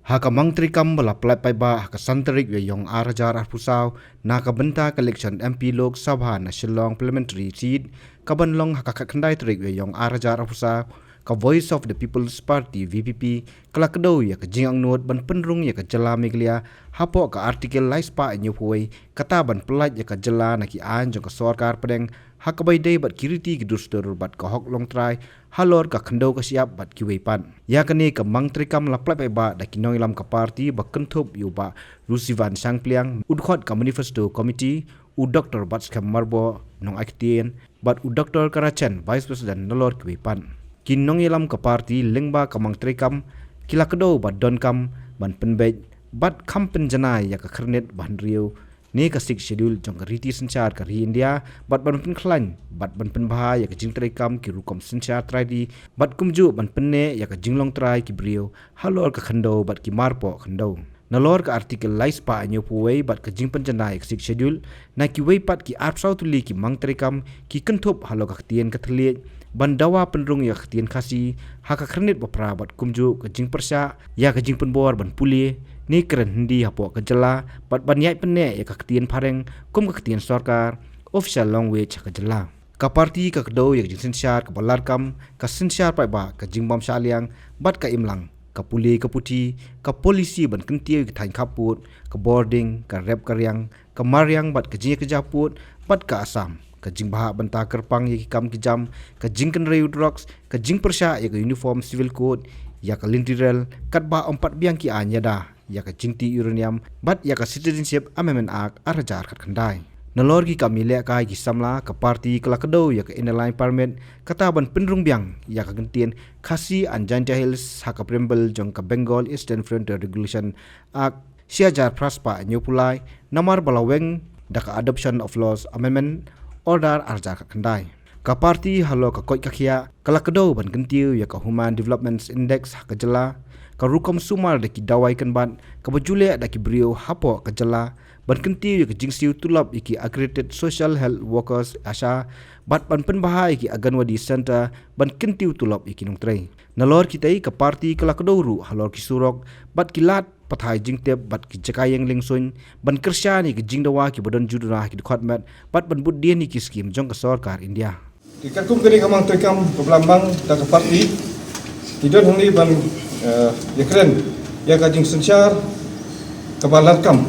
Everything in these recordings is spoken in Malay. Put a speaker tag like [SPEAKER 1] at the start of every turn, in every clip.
[SPEAKER 1] Haka mangtri kam bala plat pai ba haka santarik we yong arajar arpusaw na kabenta election MP Lok Sabha na Shillong parliamentary seat kabanlong haka kakandai trik we yong arajar arpusaw ka Voice of the People's Party VPP kalakdo ya ka jingang not ban penrung ya ka jala Meghalaya hapo ka artikel laispa nyopoi kata ban pelat ya ka jala na ki an jong ka sarkar pedeng hakabai dei bat kiriti gidustur bat ka hok long trai halor ka khando ka siap bat ki weipan ya kani ka mangtri kam la plai ba da kinong ilam ka party ba kenthop yu ba rusivan sangpliang udkhot ka manifesto committee u Dr. Batskam Marbo nong aktien bat u Dr. Karachen vice president nolor ki weipan kinong ilam ka party lengba ka mangtri kam kilakdo bat don kam ban penbej bat kam Pynjanai ya ka khernet ban riu ni ka sik schedule jong ka riti sanchar ka ri India bat ban pen khlan bat ban pen bha ya ka jingtrai kam ki rukom sanchar trai di bat kumju ban penne ya ka jinglong trai ki brio halor ka khando bat ki marpo khando nalor ka artikel lais pa anyo puwei bat ka jing Pynjanai ka sik schedule na ki wei pat ki art sau tuli ki mangtrai kam ki kenthop halo ka tien ka thliek bandawa penrung ya ktien khasi haka khernet bapra bat kumju ka jing persya ya ka jing Pynbor ban Pule ni Kren hindi hapo ka jala bat banyai penne ya ka ktien phareng kum ka ktien sarkar official language ka jala ka party ka kdo ya jing sensyar ka balar kam ka sensyar pai ba ka jing bam saliang bat ka imlang ka Pule ka puti ka polisi ban kentiu ka thain khaput ka boarding ka rep karyang ka maryang bat ka jing ka japut bat ka asam ka jing baha banta kerpang ya ki kam ki jam ka jing kan rayu drugs ka jing persya ya ka uniform civil code ya ka lintirel kat ba empat biang ki anya da ya ka jing ti uranium bat ya ka citizenship amendment act arajar kat khandai nalor ki kamile ka ki samla ka party kala kdo ya ka inline permit kata ban penrung biang ya ka gentien khasi anjan jahils haka prembel jong ka Bengal Eastern Frontier Regulation act siajar praspa nyopulai namar balaweng da ka adoption of laws amendment order arja ka khandai ka party halo ka koi ka khia kala kdo ban kentiu ya ka human development index ka jala ka rukom sumar da ki dawai kan ban ka bajule da ki brio hapo ka jala ban kentiu ya ka jingsiu tulap iki accredited social health workers asha bat ban pen bahai ki aganwadi center ban kentiu tulap iki nong trai nalor kitai ka party kala kdo ru halor ki surok bat kilat pathai jingtep bat ki jakayeng lingsun ban kersya ni ki jingdawa ki bodon judura ki khotmat bat ban buddia ni ki skim jong ka sarkar India
[SPEAKER 2] dikakum kini kamang tekam pelambang da ka parti tidon hangni ban ya Kren ya ka jing sensyar ka balar kam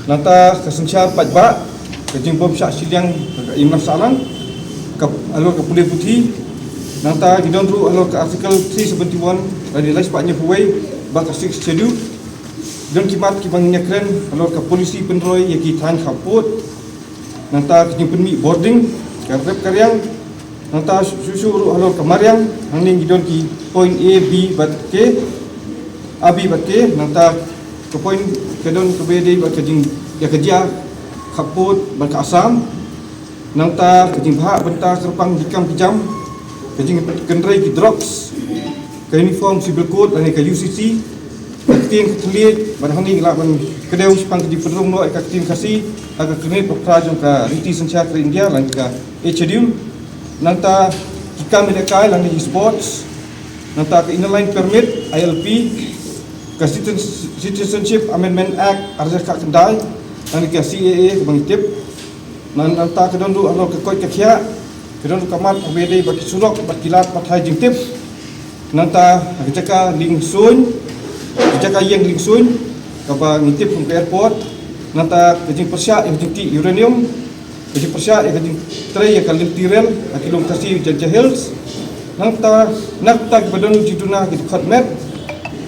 [SPEAKER 2] nanta ka sensyar pajba ka jing bom syak siliang ka imam salang ka alor ka Pule putih nanta gidon ru alor ka artikel 371 dari lais paknya puwei baka six schedule dan kimat ki bangnya Kren alor ka polisi penroy ya ki than khaput nanta ki penmi boarding ka rep karyang nanta susu alor ka maryang hangning gidon ki point A B bat ke abi bat ke nanta ke point kedon ke BD bat ke jing ya kerja khaput bat ka asam nanta ke jing bha benta serpang dikam kijam ke jing kendrai ki drugs ka uniform civil code dan ka UCC kaktin ketuliet ban hanging la ban kedeu sepang di perung no kaktin kasi aga kene pokra jong ka riti sencha ke India lang ka schedule nanta kikam ile kai lang di sports nanta ka inline permit ILP ka citizenship amendment act arja ka kendai lang ka CAA ka bangitip nanta ka dondu alo ka koi ka khia ka dondu kamat abede bak surok bat kilat pathai jingtip nanta jaka lingsun jaka yang lingsun kapa ngitip ke airport nanta kejing persya yang jingti uranium kejing persya yang kejing tray yang kalin tirel akilum kasi jahils nanta nakta badan jiduna ki khatmet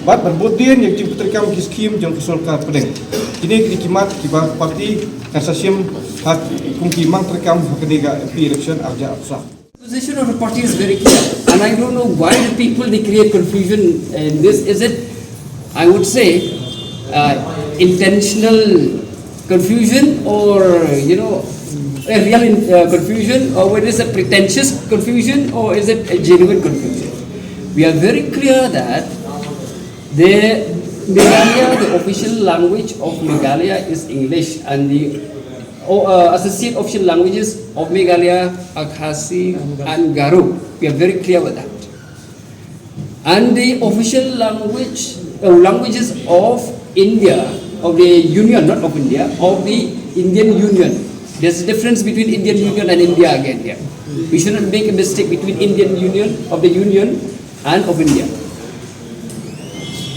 [SPEAKER 2] bat berbudin yang jing putrikam ki skim jong kisolka pedeng kini kimat ki parti kansasim hak kumki mang trikam hakeniga election arja afsa.
[SPEAKER 3] The position of the party is very clear, and I don't know why the people they create confusion in this. Is it, I would say, intentional confusion, or a real confusion, or whether it's a pretentious confusion, or is it a genuine confusion? We are very clear that the official language of Meghalaya is English, and the associate official languages of Meghalaya are Khasi and Garo. We are very clear with that. And the official language languages of India, of the Union, not of India, of the Indian Union. There's a difference between Indian Union and India again here. We should not make a mistake between Indian Union, of the Union, and of India.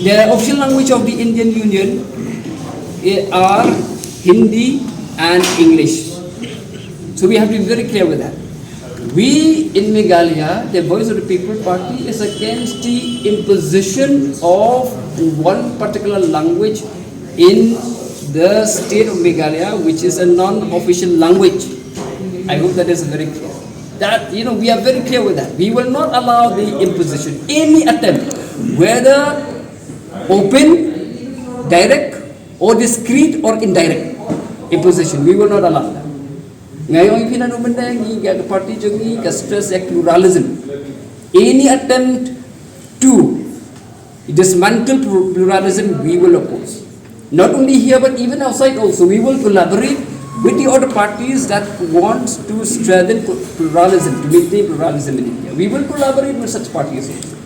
[SPEAKER 3] The official language of the Indian Union are Hindi and English. So we have to be very clear with that. We in Meghalaya, the Voice of the People Party, is against the imposition of one particular language in the state of Meghalaya, which is a non-official language. I hope that is very clear. That, we are very clear with that. We will not allow the imposition, any attempt, whether open, direct, or discreet or indirect imposition. We will not allow that. Ngayon pinanumandang the party jogi stress pluralism. Any attempt to dismantle pluralism, we will oppose. Not only here, but even outside also. We will collaborate with the other parties that want to strengthen pluralism, to maintain pluralism in India. We will collaborate with such parties also.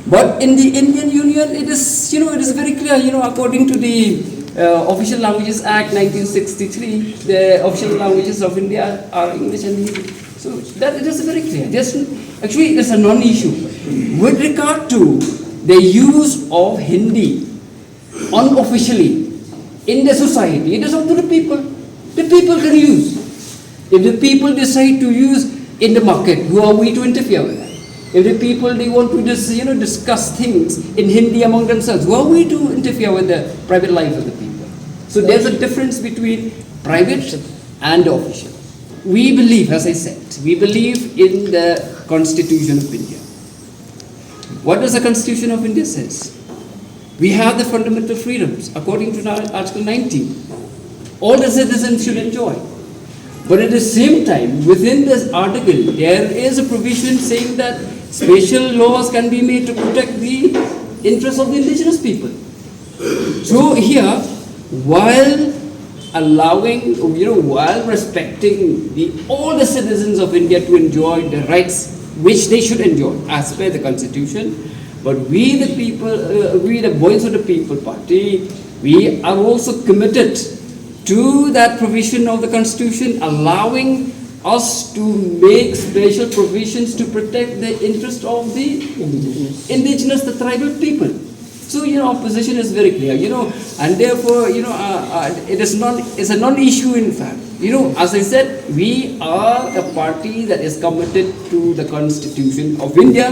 [SPEAKER 3] But in the Indian Union, it is very clear, according to the Official Languages Act 1963, the official languages of India are English and Hindi. So that it is very clear. Actually, it's a non-issue. With regard to the use of Hindi unofficially in the society, it is up to the people. The people can use. If the people decide to use in the market, who are we to interfere with that? If the people, they want to just, discuss things in Hindi among themselves, who are we to interfere with the private life of the people? So there's a difference between private and official. We believe, as I said, we believe in the Constitution of India. What does the Constitution of India says? We have the fundamental freedoms, according to Article 19. All the citizens should enjoy. But at the same time, within this article, there is a provision saying that special laws can be made to protect the interests of the indigenous people. So here, while allowing, while respecting all the citizens of India to enjoy the rights which they should enjoy as per the Constitution, but we the people, we the Voice of the People Party, we are also committed to that provision of the Constitution, allowing us to make special provisions to protect the interest of the indigenous, the tribal people. So, our position is very clear, and therefore, it's a non-issue in fact. As I said, we are a party that is committed to the Constitution of India,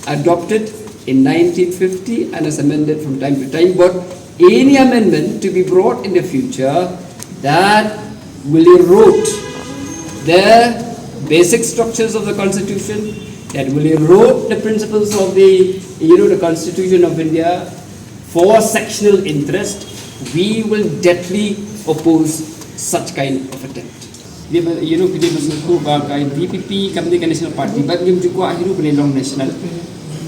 [SPEAKER 3] adopted in 1950 and is amended from time to time, but any amendment to be brought in the future that will erode the basic structures of the Constitution, that will erode the principles of the Constitution of India for sectional interest, we will deadly oppose such kind of attempt. Kita bersuku bagai VPP, kami National Party, but kita juga akhirnya penelong national.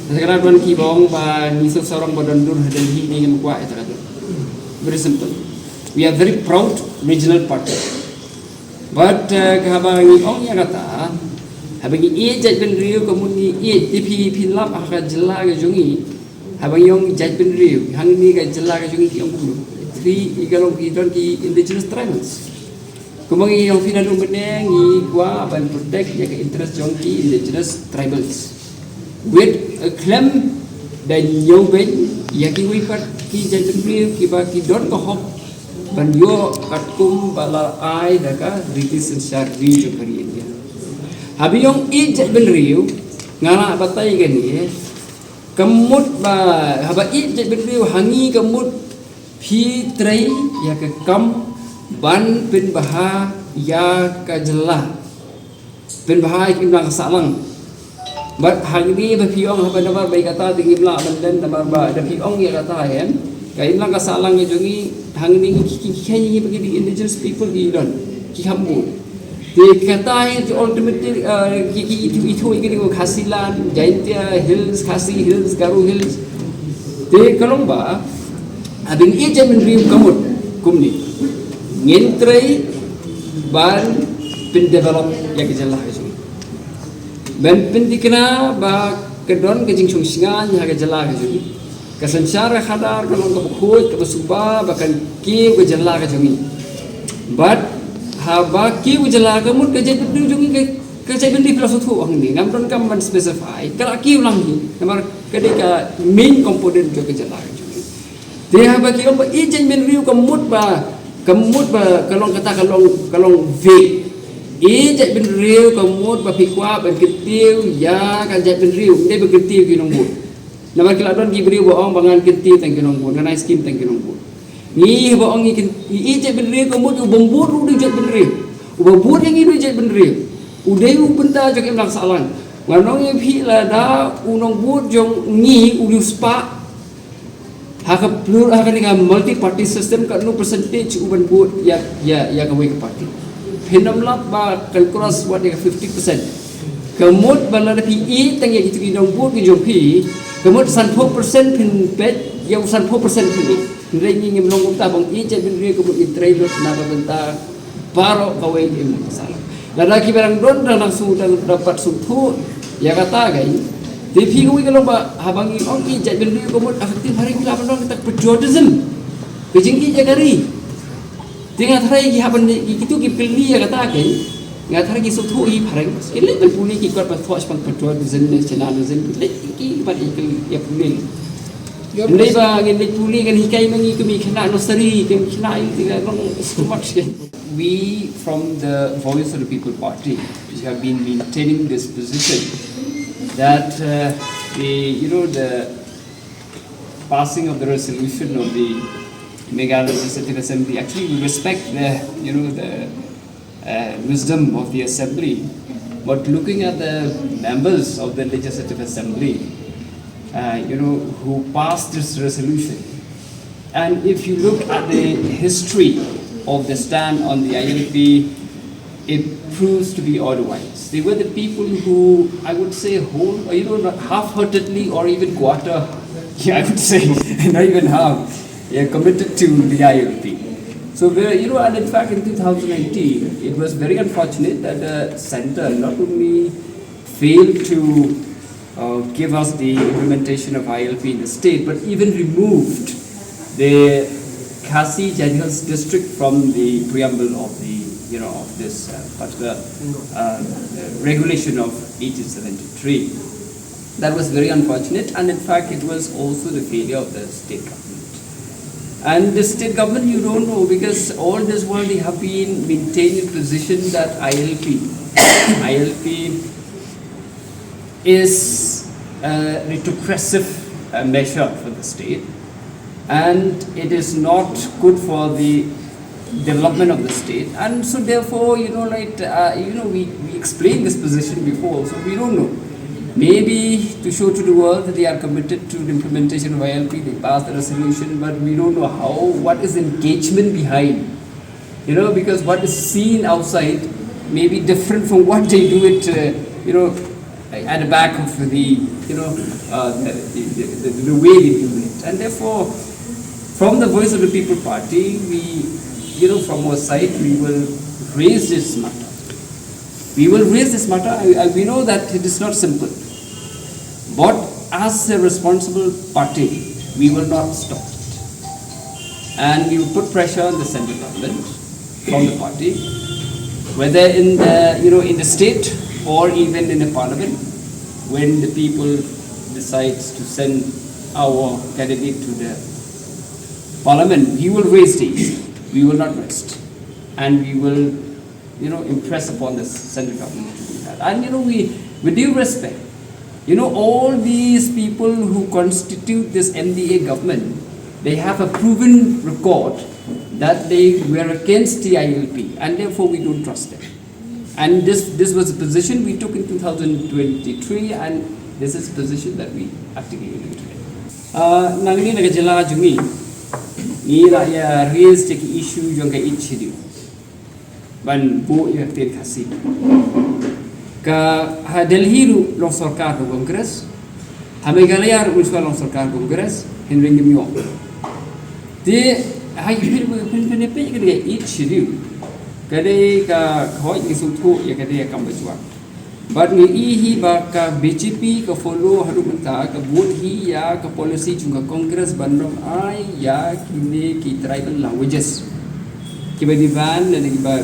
[SPEAKER 3] Sekarang tuan kibong ba niso seorang badan dur Delhi ni yang kuat itu kan. Very simple. We are very proud regional party. But kahabangi ong yang kata, habangi judgment review kemudian DP pinlap akan jelas ke jungi, habangi ong judgment review, hang ni ke jelas ke jungi yang bulu. Three igalong kita ki indigenous tribals. Kemudian yang final umbeneng ni gua akan protect jaga interest jongki indigenous tribals. With a claim that you ben yaki we kat ki judgment review ki don ko hop ban yo katkum bala ai daga British Shari jo kari India. Habi yung judgment review ngana batai gani kemut ba haba judgment review hangi kemut phi trai ya ke kam ban pin baha ya ka jelah pin baha kim lang salang but hangi ba phi ong haba nabar bai kata tingim la bandan nabar ba da phi ong ya kata yan kain lang ka salang jongi hangi ki bagi indigenous people di don ki hambu de kata hai ultimately ki itu ko khasilan jaintia hills khasi hills garu hills de kalomba abin judgment review kamut kumni ngentrai ban pin develop ya kejelah itu ban pin dikena ba kedon kejing sungsingan ya kejelah itu Kesencara khadar kalau kebukut kebusubah bahkan kiu kejala kejongi. But haba kiu kejala kamu kerja berdua jongi kerja berdua filosofi orang ni. Ngam kan man specify. Kalau kiu langi, nampak ketika main component jo kejala kejongi. Dia haba kiu apa? Ijen berdua kemut ba kalau kata kalau vague. Ijen berdua kemut ba pikwa berketiu ya kan ijen berdua dia berketiu kinongbut. Nama kita don gibri boong bangan kinti tangki nongbu, nganai skim tangki nongbu. Ni boong i jet benri komod ubambur udah jet benri, ubambur yang itu jet benri, udah ubenta jok emlang salan. Nganong yang pila dah unongbu jong ni udah spa. Hak plur hak ni multi party system kat no percentage ubambur ya kawai ke party. Penamlap ba kalkulas buat dia 50%. Komod balada PE tangki itu kinongbu kijong pi. Kemudian 100% pinpet, yang 100% pilih. Nilai ini melongkap tabung ijat beri kemudian trailer naba bentar baru kawai ini masalah. Lagi barang don dan langsung dapat suatu ya kata gay. Tapi kau kalau habang ini orang ijat beri kemudian efektif hari kita apa kita patriotism, kejengki jagari. Tengah hari habang itu kipilih ya kata gay. Nggak tahu kisah tu pareng. Ini berpuli kita berfors patriotism nasional nasional. Ini pada ikut ya puli. Ini bang ini puli kan hikai mengi kami kena nostalgia kami kena itu kan so much. We from the Voice of the People Party have been maintaining this position that the passing of the resolution of the Meghalaya Legislative Assembly actually we respect the wisdom of the assembly, but looking at the members of the legislative assembly, who passed this resolution, and if you look at the history of the stand on the ILP, it proves to be otherwise. They were the people who I would say half-heartedly or even quarter, I would say, not even half, committed to the ILP. So, and in fact in 2019, it was very unfortunate that the centre not only failed to give us the implementation of ILP in the state, but even removed the Khasi Jadhals district from the preamble of the, of this particular regulation of 1873. That was very unfortunate, and in fact it was also the failure of the state government. And the state government, you don't know, because all this while they have been maintaining position that ILP is a retrogressive measure for the state, and it is not good for the development of the state. And so therefore, we explained this position before, so we don't know. Maybe to show to the world that they are committed to the implementation of ILP, they passed the resolution, but we don't know what is engagement behind. Because what is seen outside may be different from what they do it, at the back of the way they do it. And therefore, from the Voice of the People Party, we, from our side, we will raise this matter. We will raise this matter. We know that it is not simple. But as a responsible party, we will not stop it. And we will put pressure on the central government from the party, whether in the state or even in the parliament, when the people decides to send our candidate to the parliament, we will raise these. We will not rest. And we will impress upon the central government to do that. And with due respect, all these people who constitute this MDA government, they have a proven record that they were against the ILP, and therefore we don't trust them. And this was a position we took in 2023, and this is a position that we articulated today. Nangini nagajala jungi, ni raya raise the issue yung kay issue. Ban bu ya ten kasi ka Delhi ru long sarkar ko Congress ha Meghalaya ru long sarkar ko Congress Henry Ngimyo de hai pin ne pe ke issue kade ka khoi ni su thu ya kade kam bajwa But ni baka BJP ka follow haru menta ka vote ya ka policy juga Congress bandom ai ya kini ki tribal languages. Kiba divan dan kiba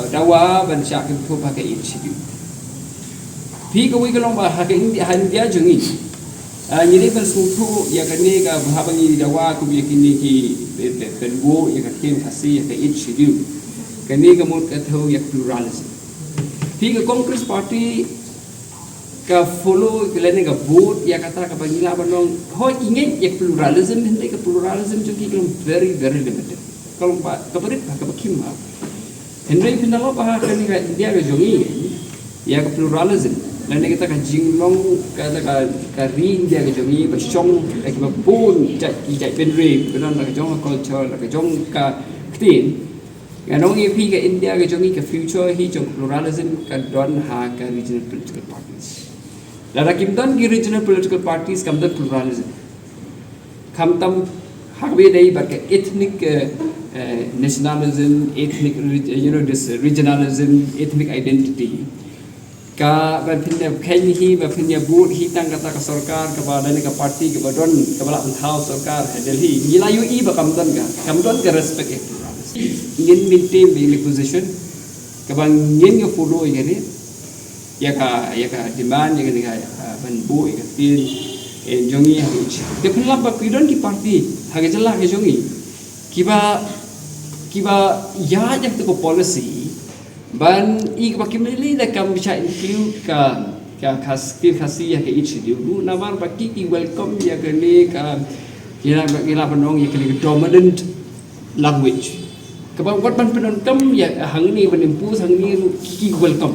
[SPEAKER 3] dawa ban syak ko pakai institute. Pi ka wi ka long ba ha ka India jungi. Nyiri ban sutu ya kani ka bahabangi dawa ku bi kini ki Pynbor ya ka kin kasi ya ka institute. Kani ka mot ka tho ya pluralism. Tiga Congress Party ka follow kelene ka vote ya kata ka pagila banong ho ingin ya pluralism hindi ka pluralism jo ki very limited kalau pa kaparit ka pakim ha hindi pinalo pa ka ni ka India ka jongi ya ka pluralism lene kita ka jinglong ka ri India ka jongi ba chong ka ba bon jai penre benon ka jong culture ka jong ka tin Ganong EP ke India ke jongi ke future hi jong pluralism ka don ha ka regional political parties. Lara kim don ki regional political parties kam don pluralism. Kam tam hakbe dei ba ke ethnic nationalism, ethnic this regionalism, ethnic identity. Ka ba pinnya khaini hi ba pinnya board hi tang kata ka sarkar ka ba dane ka party ka ba don ka bala unthaw sarkar Delhi ngilayu I ba kam don ka respect it. Ingin maintain the position, kabang ingin nga follow igani, ya ka demand ya ka Pynbor ya tin jongi hage. Tapi lapa kidon ki party hage jala hage jongi, kiba ya jak tu policy, ban ik kimili da kam bisa include ka khasi ya ke each dulu. Namar baki ki welcome ya kene ka kira penong ya kene dominant language. Kabang wat ban penonton ya hang ni ban impose hang ni ki welcome.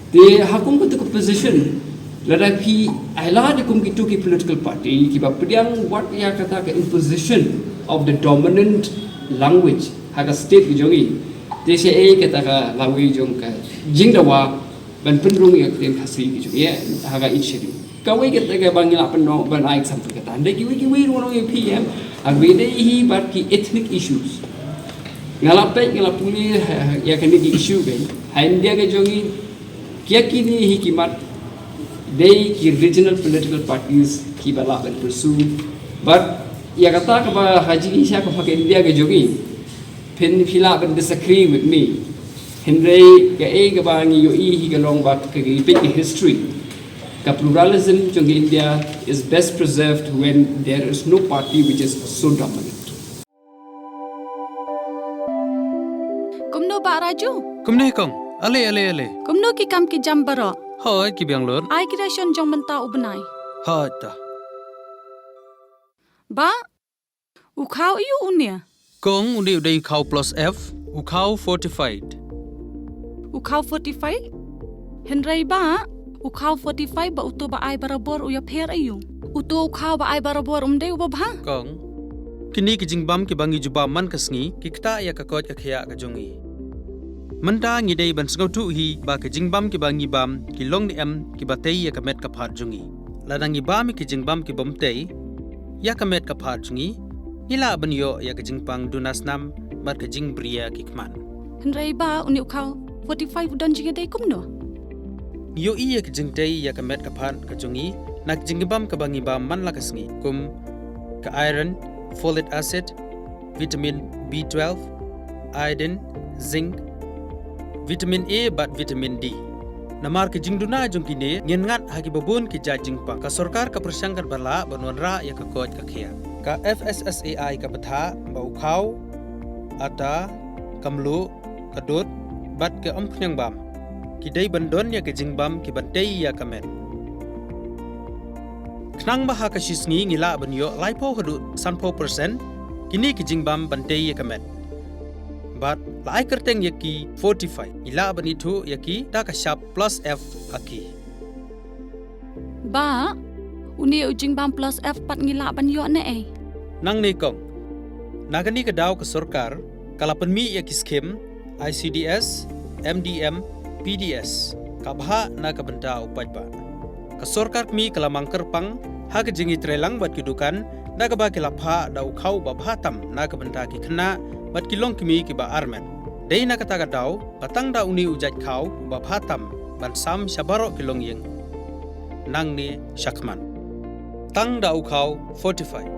[SPEAKER 3] They hakum ko to position lada pi aila de kum ki political party ki ba pediang what ya kata ka imposition of the dominant language haga state ki jongi. They say kata ka language jong ka jingdawa ban penrung ya tem khasi ki jongi ya haga issue. Kawai kata ka bangila penong ban ai example kata ande ki wono PM agwede hi bat ki ethnic issues. Ngalapet Pule ya kini di isu kan India ke jongi kia kini hi kimat dei ki regional political parties ki bala ben pursue but ya kata ka ba haji isya ka pakai India ke jongi pen pila ben disagree with me Henry ka ka ba ngi yo hi ka long ba ka history ka pluralism jongi India is best preserved when there is no party which is so dominant.
[SPEAKER 4] Kumno ba Raju?
[SPEAKER 5] Kumne kong, ale.
[SPEAKER 4] Kumno ki kam ki jam baro.
[SPEAKER 5] Hoi ki biang lor.
[SPEAKER 4] Ai kira shon jong menta ubnai.
[SPEAKER 5] Hoi ta.
[SPEAKER 4] Ba? Ukau iu unia.
[SPEAKER 5] Kong undi udai ukau plus F, ukau fortified.
[SPEAKER 4] Ukau 45? Henry ba? Ukau 45 ba uto ba ai barabor uya pher ayu. Uto ukau ba ai barabor umde uba ba?
[SPEAKER 5] Kong. Kini ki jingbam ki bangi juba man kasngi ki kta ya ka kot ka khya ka jongi. Manta ngi dei ban sngau tu hi ba ka jingbam ki bangi bam ki long ni em ki batei ya ka met ka phat jongi. Ladangi bam ki jingbam ki bom tei ya ka met ka phat jongi. Ila ban yo ya ka jingpang dunasnam mar ka jing bria ki kman.
[SPEAKER 4] Henry ba uni ukau 45 udan jinga dei kumno.
[SPEAKER 5] Yo iya ka jingtei ya ka met ka phat ka jongi nak jingbam ka bangi bam man la kasngi kum ka iron folic acid, vitamin B12, iodine, zinc, vitamin A bat vitamin D. Namar ke jingduna jong kini ngen ngat hagi babun ki jajing pa ka sarkar ka persangkar bala banwanra ya ka kot ka khia. Ka FSSAI ka batha bau khau ata kamlu kadut bat ke ompnyang bam. Ki dei bandon ya ke jingbam ki bantei ya kamet. Knang baha ka shisngi ngila banyo laipo hadu sanpo persen kini ki jingbam bantei ya kamet. But lai kerteng yaki 45 ila banitu yaki ta ka sharp plus F aki.
[SPEAKER 4] Ba uni ujing bam plus F pat ngila banyo ne ai.
[SPEAKER 5] Nang ne kong nagani ka daw ka sarkar kalapan mi yaki skim ICDS MDM PDS kabha na ka banta upaj ba. Ka sarkar mi kalamang kerpang ha ka jingi trelang bat kidukan na ka ba kilapha daw khau ba bhatam na ka banta ki khna bat kilong kimi ki ba armen. Dei na kata ka daw patang da uni ujaj khau ba bhatam ban sam shabaro kilong yeng nang ne shakman tang da ukhaw fortified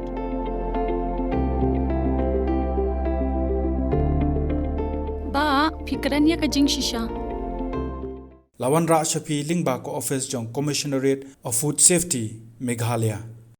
[SPEAKER 4] ba fikran ya ka jing shisha
[SPEAKER 6] Lawan Ra Shapi Lingba ko office jong Commissionerate of Food Safety Meghalaya